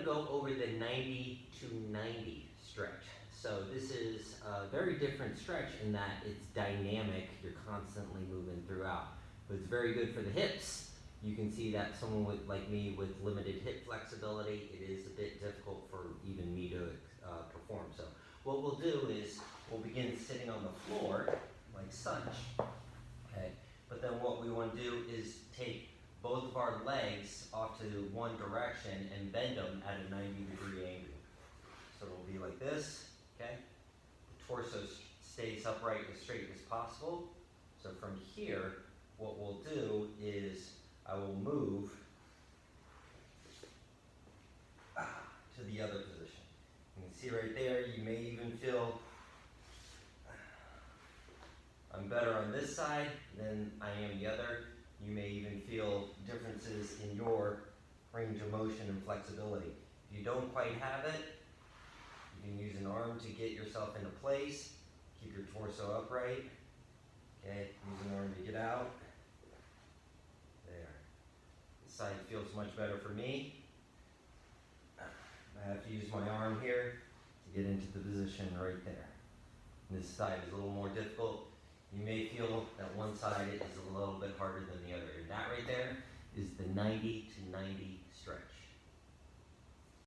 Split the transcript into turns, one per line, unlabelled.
go over the 90 to 90 stretch. So this is a very different stretch in that it's dynamic, you're constantly moving throughout. But it's very good for the hips. You can see that someone like me with limited hip flexibility, it is a bit difficult for even me to perform. So what we'll do is we'll begin sitting on the floor like such, okay? But then what we want to do is take both of our legs off to one direction and bend them at a 90-degree angle. So it'll be like this, okay? The torso stays upright as straight as possible. So from here, what we'll do is I will move to the other position. You can see right there, you may even feel I'm better on this side than I am the other. You may even feel differences in your range of motion and flexibility. If you don't quite have it, you can use an arm to get yourself into place. Keep your torso upright. Okay, use an arm to get out. There. This side feels much better for me. I have to use my arm here to get into the position right there. And this side is a little more difficult. You may feel that one side is a little bit harder than the other. And that right there is the 90 to 90 stretch.